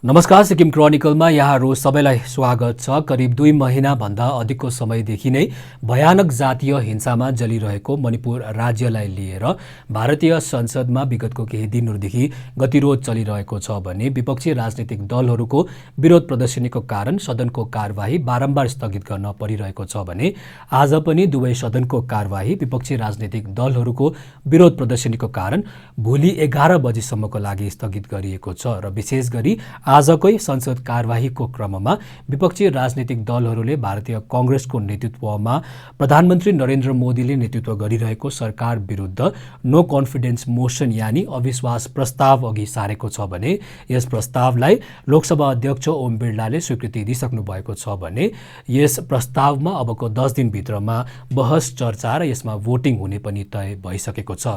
नमस्कार, सिक्किम क्रोनिकलमा यहाँहरू सबैलाई स्वागत छ। करिब 2 महिनाभन्दा अधिकको समयदेखि नै भयानक जातीय हिंसामा जलिरहेको मणिपुर राज्यलाई लिएर भारतीय संसदमा विगतको केही दिनहरूदेखि गतिरोध चलिरहेको छ भने विपक्षी राजनीतिक दलहरूको विरोध प्रदर्शनीको कारण सदनको कार्यवाही बारम्बार स्थगित गर्न परिरहेको छ भने आज पनि दुवै सदनको कार्यवाही विपक्षी राजनीतिक दलहरूको विरोध प्रदर्शनीको कारण भोलि 11 बजेसम्मको लागि स्थगित गरिएको छ र विशेष गरी आजकै संसद कार्यवाहीको क्रममा विपक्षी राजनीतिक दलहरूले भारतीय कांग्रेसको नेतृत्वमा प्रधानमन्त्री नरेन्द्र मोदीले नेतृत्व गरिरहेको सरकार विरुद्ध नो कन्फिडेन्स मोसन यानी अविश्वास प्रस्ताव अघि सारेको छ भने यस प्रस्तावलाई लोकसभा अध्यक्ष ओम बिरलाले स्वीकृति दिइसक्नु भएको छ भने यस प्रस्तावमा अबको 10 दिनभित्रमा बहस चर्चा र यसमा भोटिङ हुने पनि तय भइसकेको छ।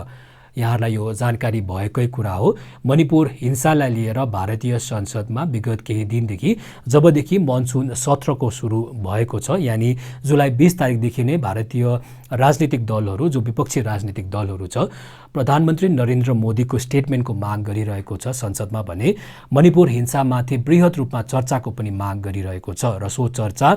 यहाँलाई यो जानकारी भएकै कुरा हो। मणिपुर हिंसालाई लिएर भारतीय संसदमा विगत केही दिनदेखि जबदेखि मनसुन सत्रको सुरु भएको छ यानी जुलाई 20 तारिकदेखि नै भारतीय राजनीतिक दलहरू जो विपक्षी राजनीतिक दलहरू छ प्रधानमन्त्री नरेन्द्र मोदीको स्टेटमेन्टको माग गरिरहेको छ संसदमा भने मणिपुर हिंसामाथि बृहत रूपमा चर्चाको पनि माग गरिरहेको छ र सो चर्चा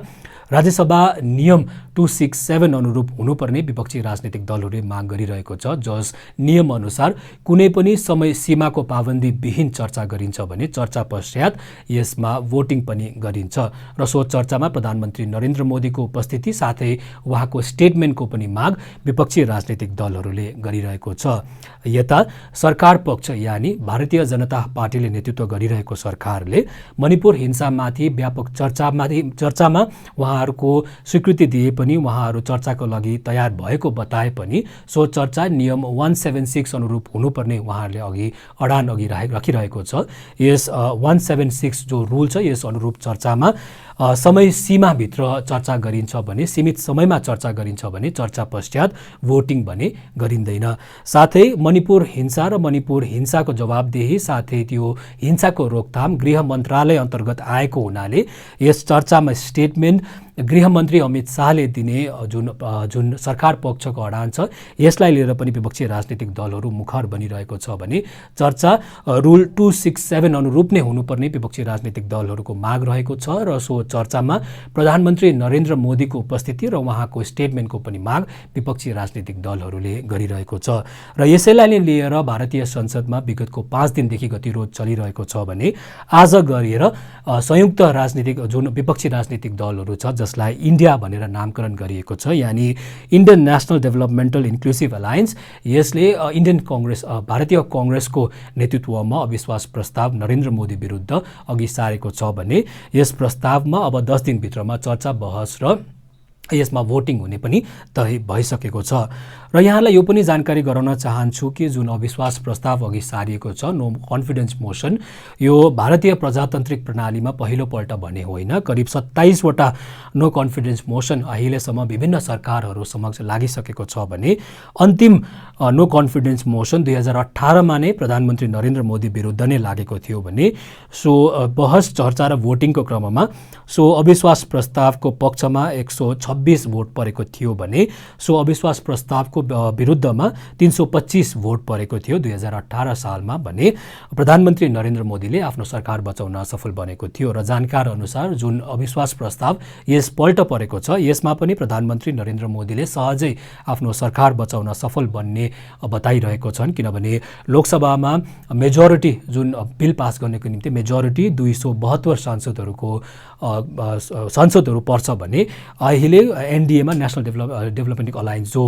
राज्यसभा नियम 267 अनुरूप हुनुपर्ने विपक्षी राजनीतिक दलहरूले माग गरिरहेको छ। जस नियम अनुसार कुनै पनि समय सीमाको पाबन्दी विहीन चर्चा गरिन्छ भने चर्चा पश्चात यसमा भोटिङ पनि गरिन्छ र सो चर्चामा प्रधानमन्त्री नरेन्द्र मोदीको उपस्थिति साथै उहाँको स्टेटमेन्टको पनि माग विपक्षी राजनीतिक दलहरूले गरिरहेको छ। यता सरकार पक्ष यानी भारतीय जनता पार्टीले नेतृत्व गरिरहेको सरकारले मणिपुर हिंसामाथि व्यापक चर्चामा उहाँहरूको स्वीकृति दिए पनि उहाँहरू चर्चाको लागि तयार भएको बताए पनि सो चर्चा नियम 176 अनुरूप हुनुपर्ने उहाँहरूले अघि राखिरहेको छ। यस 176 जो रुल छ यस अनुरूप चर्चामा समय सीमाभित्र चर्चा गरिन्छ भने सीमित समयमा चर्चा गरिन्छ भने चर्चा पश्चात भोटिङ भने गरिँदैन। साथै मणिपुर हिंसा र मणिपुर हिंसाको जवाबदेही साथै त्यो हिंसाको रोकथाम गृह मन्त्रालय अन्तर्गत आएको हुनाले यस चर्चामा स्टेटमेन्ट गृहमन्त्री अमित शाहले दिने जुन सरकार पक्षको अडान छ यसलाई लिएर पनि विपक्षी राजनीतिक दलहरू मुखर बनिरहेको छ भने चर्चा रुल 267 अनुरूप नै हुनुपर्ने विपक्षी राजनीतिक दलहरूको माग रहेको छ र सो चर्चामा प्रधानमन्त्री नरेन्द्र मोदीको उपस्थिति र उहाँको स्टेटमेन्टको पनि माग विपक्षी राजनीतिक दलहरूले गरिरहेको छ र यसैलाई लिएर भारतीय संसदमा विगतको 5 दिनदेखि गतिरोध चलिरहेको छ भने आज गरेर संयुक्त राजनीतिक जुन विपक्षी राजनीतिक दलहरू छ जसलाई इन्डिया भनेर नामकरण गरिएको छ यानी Indian national developmental inclusive alliance यसले भारतीय कांग्रेसको नेतृत्वमा अविश्वास प्रस्ताव नरेन्द्र मोदी विरुद्ध अघि सारेको छ भने यस प्रस्तावमा अब 10 दिनभित्रमा चर्चा बहस र यसमा भोटिङ हुने पनि तय भइसकेको छ। र यहाँलाई यो पनि जानकारी गराउन चाहन्छु कि जुन अविश्वास प्रस्ताव अघि सारिएको छ नो कन्फिडेन्स मोसन यो भारतीय प्रजातान्त्रिक प्रणालीमा पहिलोपल्ट भने होइन। करिब 27 वटा नो कन्फिडेन्स मोसन अहिलेसम्म विभिन्न सरकारहरू समक्ष लागिसकेको छ भने अन्तिम नो कन्फिडेन्स मोसन 2018 मा नै प्रधानमन्त्री नरेन्द्र मोदी विरुद्ध नै लागेको थियो भने सो बहस चर्चा र भोटिङको क्रममा सो अविश्वास प्रस्तावको पक्षमा 126 भोट परेको थियो भने सो अविश्वास प्रस्तावको विरुद्धमा 325 भोट परेको थियो 2018 सालमा भने प्रधानमन्त्री नरेन्द्र मोदीले आफ्नो सरकार बचाउन सफल बनेको थियो र जानकार अनुसार जुन अविश्वास प्रस्ताव यसपल्ट परेको छ यसमा पनि प्रधानमन्त्री नरेन्द्र मोदीले सहजै आफ्नो सरकार बचाउन सफल बन्ने बताइरहेको छन् किनभने लोकसभामा मेजोरिटी जुन बिल पास गर्नको निम्ति मेजोरिटी 272 सांसदहरू पर्छ भने अहिले एनडीएमा नेशनल डेभलपमेन्ट अलायन्स जो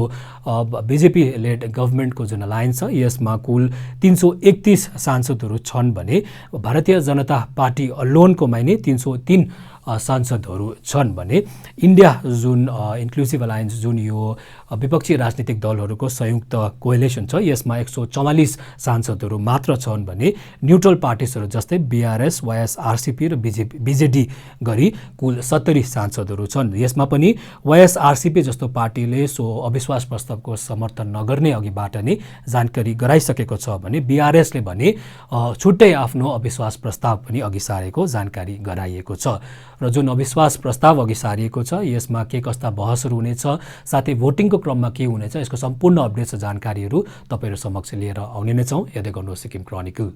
बीजेपी लेड गभर्नमेन्टको जुन अलायन्स छ यसमा कुल 331 सांसदहरू छन् भने भारतीय जनता पार्टी अलोनकोमा नै 303 सांसदहरू छन् भने इन्डिया जुन इन्क्लुसिभ अलायन्स जुन यो विपक्षी राजनीतिक दलहरूको संयुक्त कोएलिसन छ यसमा 144 सांसदहरू मात्र छन् भने न्युट्रल पार्टिजहरू जस्तै बीआरएस वाईएसआरसीपी र बीजेडी गरी कुल 70 सांसदहरू छन्। यसमा पनि वाईएसआरसीपी जस्तो पार्टीले सो अविश्वास प्रस्तावको समर्थन नगर्ने अघिबाट नै जानकारी गराइसकेको छ भने बीआरएसले भने छुट्टै आफ्नो अविश्वास प्रस्ताव पनि अघि सारेको जानकारी गराइएको छ र जुन अविश्वास प्रस्ताव अघि सारिएको छ यसमा के कस्ता बहसहरू हुनेछ साथै भोटिङको क्रममा के हुनेछ यसको सम्पूर्ण अपडेट्स जानकारीहरू तपाईहरु समक्ष लिएर आउने नै छौं। हेर्दै गर्नुहोस् सिक्किम क्रोनिकल।